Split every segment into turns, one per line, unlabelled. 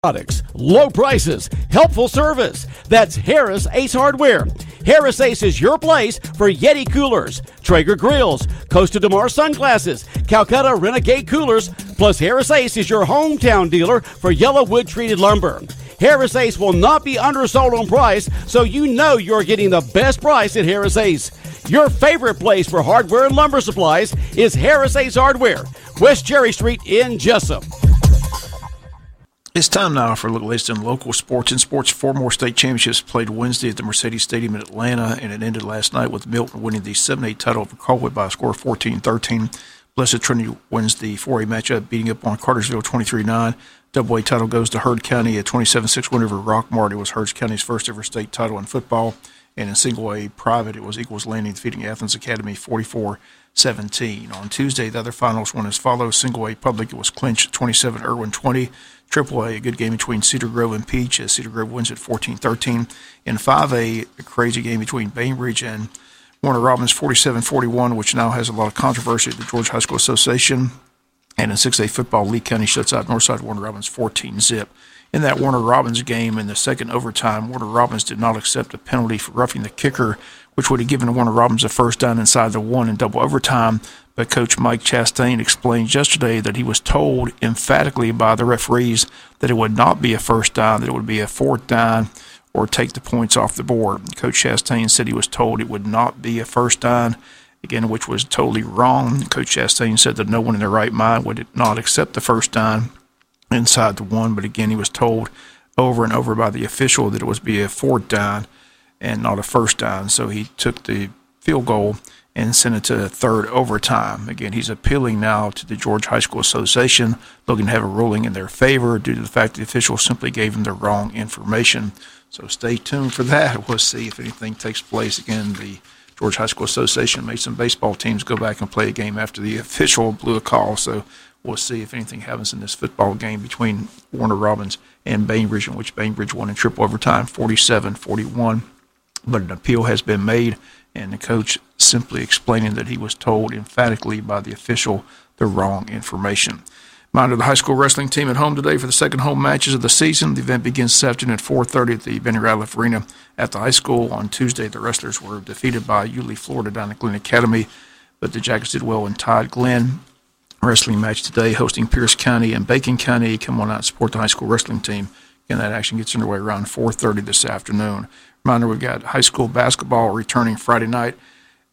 Products, low prices, helpful service. That's Harris Ace Hardware. Harris Ace is your place for Yeti coolers, Traeger grills, Costa de Mar sunglasses, Calcutta Renegade coolers, plus Harris Ace is your hometown dealer for yellow wood treated lumber. Harris Ace will not be undersold on price, so you know you're getting the best price at Harris Ace. Your favorite place for hardware and lumber supplies is Harris Ace Hardware, West Cherry Street in Jesup.
It's time now for a look latest in local sports. In sports, 4 more state championships played Wednesday at the Mercedes Stadium in Atlanta, and it ended last night with Milton winning the 7-8 title over Colwood by a score of 14-13. Blessed Trinity wins the 4A matchup, beating up on Cartersville 23-9. Double-A title goes to Heard County, a 27-6 win over Rockmart. It was Heard County's first-ever state title in football. And in single-A private, it was Equals Landing defeating Athens Academy 44-17. On Tuesday, the other finals went as follows. Single-A public, it was Clinch 27, Irwin 20. Triple-A, a good game between Cedar Grove and Peach, as Cedar Grove wins at 14-13. In 5A, a crazy game between Bainbridge and Warner Robins 47-41, which now has a lot of controversy at the Georgia High School Association. And in 6A football, Lee County shuts out Northside Warner Robins 14-zip. In that Warner Robins game, in the second overtime, Warner Robins did not accept a penalty for roughing the kicker, which would have given Warner Robins a first down inside the 1 in double overtime. But Coach Mike Chastain explained yesterday that he was told emphatically by the referees that it would not be a first down, that it would be a fourth down or take the points off the board. Coach Chastain said he was told it would not be a first down, again, which was totally wrong. Coach Chastain said that no one in their right mind would not accept the first down inside the 1, but again, he was told over and over by the official that it was be a fourth down and not a first down. So he took the field goal and sent it to third overtime. Again, he's appealing now to the Georgia High School Association, looking to have a ruling in their favor due to the fact the official simply gave him the wrong information. So stay tuned for that. We'll see if anything takes place. Again, the Georgia High School Association made some baseball teams go back and play a game after the official blew a call. So we'll see if anything happens in this football game between Warner Robins and Bainbridge, in which Bainbridge won in triple overtime 47-41. But an appeal has been made, and the coach simply explaining that he was told emphatically by the official the wrong information. Reminder, the high school wrestling team at home today for the second home matches of the season. The event begins this afternoon at 4:30 at the Benny Ratliff Arena at the high school. On Tuesday, the wrestlers were defeated by Yulee, Florida, down at Glen Academy, but the Jackets did well and tied Glen. Wrestling match today, hosting Pierce County and Bacon County. Come on out and support the high school wrestling team. Again, that action gets underway around 4:30 this afternoon. Reminder, we've got high school basketball returning Friday night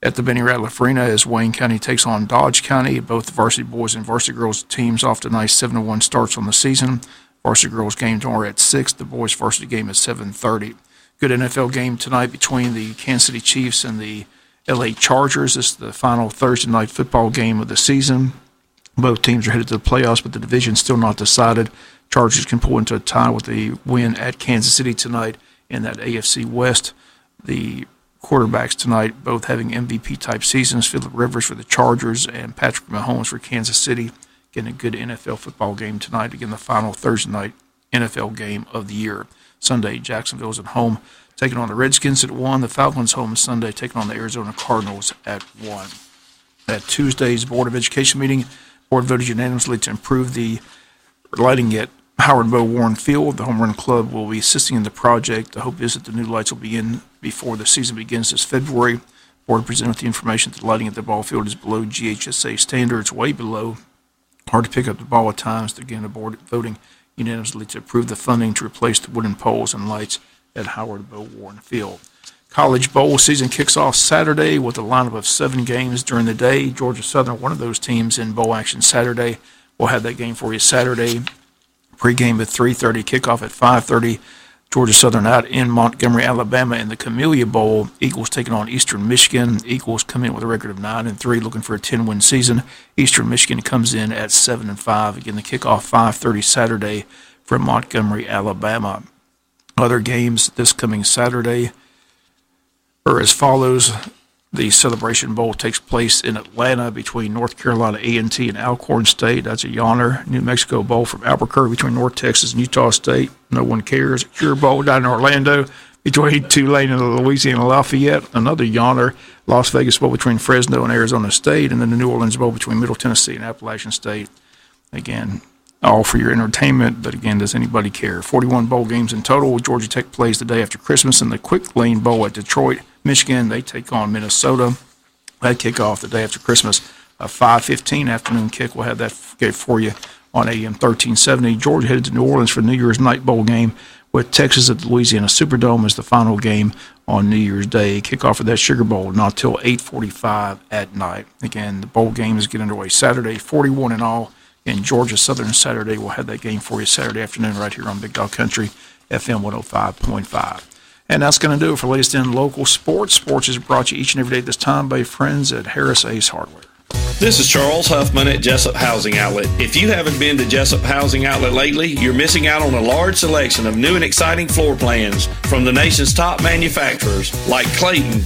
at the Benny Ratliff Arena as Wayne County takes on Dodge County. Both the varsity boys and varsity girls teams off to nice 7-1 starts on the season. Varsity girls game tomorrow at 6. The boys varsity game at 7:30. Good NFL game tonight between the Kansas City Chiefs and the LA Chargers. This is the final Thursday night football game of the season. Both teams are headed to the playoffs, but the division's still not decided. Chargers can pull into a tie with a win at Kansas City tonight in that AFC West. The quarterbacks tonight both having MVP-type seasons. Phillip Rivers for the Chargers and Patrick Mahomes for Kansas City. Getting a good NFL football game tonight. Again, the final Thursday night NFL game of the year. Sunday, Jacksonville's at home taking on the Redskins at 1. The Falcons home Sunday taking on the Arizona Cardinals at 1. At Tuesday's Board of Education meeting, Board voted unanimously to improve the lighting at Howard Bo Warren Field. The Home Run Club will be assisting in the project. The hope is that the new lights will be in before the season begins this February. Board presented with the information that the lighting at the ball field is below GHSA standards, way below. Hard to pick up the ball at times. Again, the board voting unanimously to approve the funding to replace the wooden poles and lights at Howard Bo Warren Field. College Bowl season kicks off Saturday with a lineup of 7 games during the day. Georgia Southern, one of those teams in bowl action Saturday. We'll have that game for you Saturday. Pre-game at 3:30, kickoff at 5:30. Georgia Southern out in Montgomery, Alabama in the Camellia Bowl. Eagles taking on Eastern Michigan. Eagles come in with a record of 9-3, looking for a 10-win season. Eastern Michigan comes in at 7-5. Again, the kickoff 5:30 Saturday from Montgomery, Alabama. Other games this coming Saturday are as follows. The Celebration Bowl takes place in Atlanta between North Carolina A&T and Alcorn State. That's a yawner. New Mexico Bowl from Albuquerque between North Texas and Utah State. No one cares. Cure Bowl down in Orlando between Tulane and Louisiana Lafayette. Another yawner. Las Vegas Bowl between Fresno and Arizona State. And then the New Orleans Bowl between Middle Tennessee and Appalachian State. Again, all for your entertainment. But again, does anybody care? 41 bowl games in total. Georgia Tech plays the day after Christmas in the Quick Lane Bowl at Detroit, Michigan. They take on Minnesota. That kickoff the day after Christmas, a 5:15 afternoon kick. We'll have that for you on AM 1370. Georgia headed to New Orleans for New Year's night bowl game with Texas at the Louisiana Superdome as the final game on New Year's Day. Kickoff of that Sugar Bowl not till 8:45 at night. Again, the bowl games get underway Saturday, 41 in all. In Georgia Southern Saturday, we'll have that game for you Saturday afternoon right here on Big Dog Country, FM 105.5. And that's going to do it for latest in local sports. Sports is brought to you each and every day at this time by friends at Harris Ace Hardware.
This is Charles Huffman at Jesup Housing Outlet. If you haven't been to Jesup Housing Outlet lately, you're missing out on a large selection of new and exciting floor plans from the nation's top manufacturers like Clayton,